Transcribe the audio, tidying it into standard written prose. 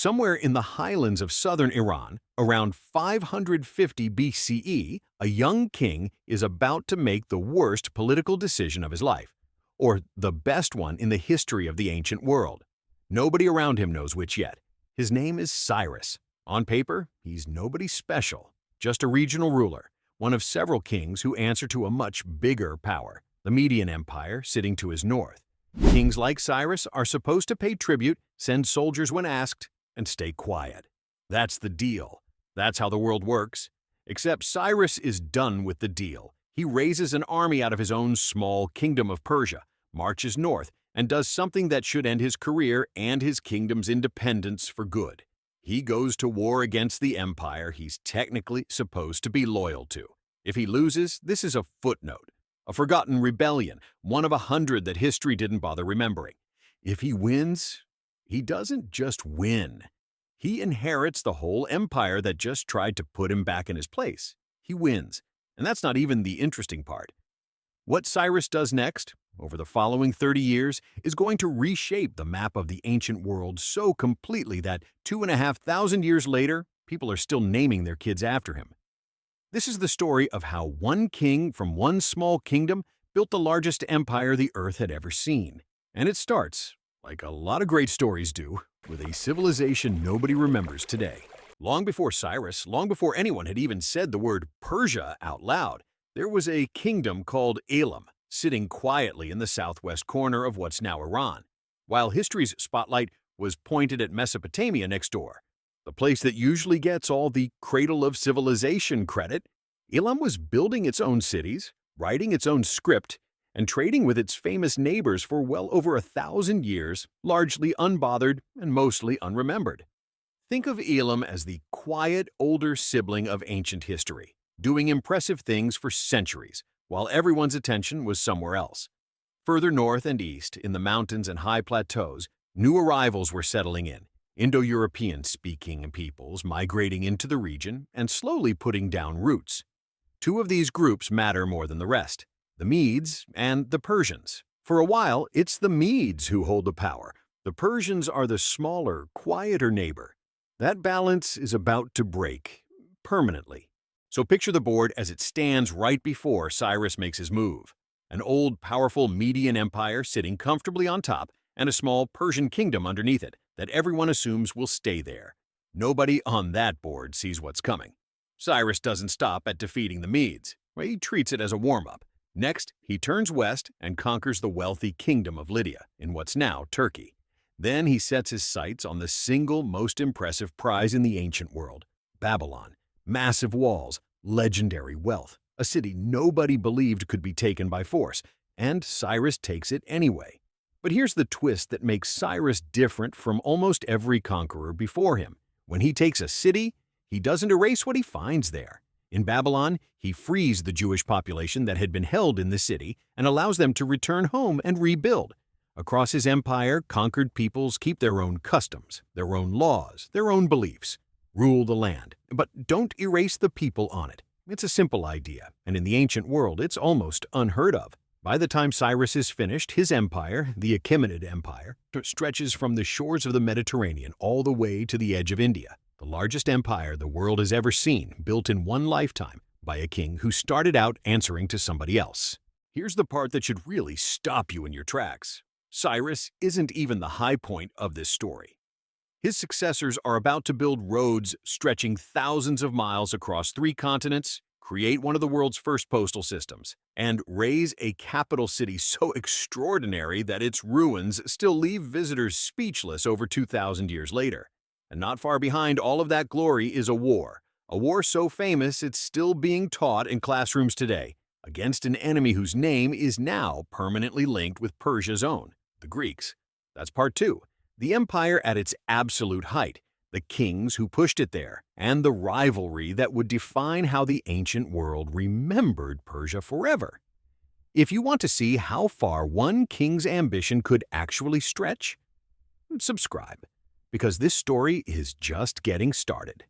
Somewhere in the highlands of southern Iran, around 550 BCE, a young king is about to make the worst political decision of his life, or the best one in the history of the ancient world. Nobody around him knows which yet. His name is Cyrus. On paper, he's nobody special, just a regional ruler, one of several kings who answer to a much bigger power, the Median Empire sitting to his north. Kings like Cyrus are supposed to pay tribute, send soldiers when asked, and stay quiet. That's the deal. That's how the world works. Except Cyrus is done with the deal. He raises an army out of his own small kingdom of Persia, marches north, and does something that should end his career and his kingdom's independence for good. He goes to war against the empire he's technically supposed to be loyal to. If he loses, this is a footnote, a forgotten rebellion, one of 100 that history didn't bother remembering. If he wins, he doesn't just win. He inherits the whole empire that just tried to put him back in his place. He wins, and that's not even the interesting part. What Cyrus does next, over the following 30 years, is going to reshape the map of the ancient world so completely that 2,500 years later, people are still naming their kids after him. This is the story of how one king from one small kingdom built the largest empire the earth had ever seen. And it starts, like a lot of great stories do, with a civilization nobody remembers today. Long before Cyrus, long before anyone had even said the word Persia out loud, there was a kingdom called Elam, sitting quietly in the southwest corner of what's now Iran, while history's spotlight was pointed at Mesopotamia next door. The place that usually gets all the cradle of civilization credit. Elam was building its own cities, writing its own script, and trading with its famous neighbors for well over 1,000 years, largely unbothered and mostly unremembered. Think of Elam as the quiet older sibling of ancient history, doing impressive things for centuries, while everyone's attention was somewhere else. Further north and east, in the mountains and high plateaus, new arrivals were settling in, Indo-European-speaking peoples migrating into the region and slowly putting down roots. Two of these groups matter more than the rest, the Medes and the Persians. For a while, it's the Medes who hold the power. The Persians are the smaller, quieter neighbor. That balance is about to break, permanently. So picture the board as it stands right before Cyrus makes his move. An old, powerful Median Empire sitting comfortably on top, and a small Persian kingdom underneath it that everyone assumes will stay there. Nobody on that board sees what's coming. Cyrus doesn't stop at defeating the Medes. He treats it as a warm-up. Next, he turns west and conquers the wealthy kingdom of Lydia in what's now Turkey. Then he sets his sights on the single most impressive prize in the ancient world, Babylon. Massive walls, legendary wealth, a city nobody believed could be taken by force, and Cyrus takes it anyway. But here's the twist that makes Cyrus different from almost every conqueror before him. When he takes a city, he doesn't erase what he finds there. In Babylon, he frees the Jewish population that had been held in the city and allows them to return home and rebuild. Across his empire, conquered peoples keep their own customs, their own laws, their own beliefs. Rule the land, but don't erase the people on it. It's a simple idea, and in the ancient world, it's almost unheard of. By the time Cyrus is finished, his empire, the Achaemenid Empire, stretches from the shores of the Mediterranean all the way to the edge of India, the largest empire the world has ever seen, built in one lifetime by a king who started out answering to somebody else. Here's the part that should really stop you in your tracks. Cyrus isn't even the high point of this story. His successors are about to build roads stretching thousands of miles across 3 continents, create one of the world's first postal systems, and raise a capital city so extraordinary that its ruins still leave visitors speechless over 2,000 years later. And not far behind all of that glory is a war so famous it's still being taught in classrooms today, against an enemy whose name is now permanently linked with Persia's own, the Greeks. That's part 2. The empire at its absolute height, the kings who pushed it there, and the rivalry that would define how the ancient world remembered Persia forever. If you want to see how far one king's ambition could actually stretch, subscribe, because this story is just getting started.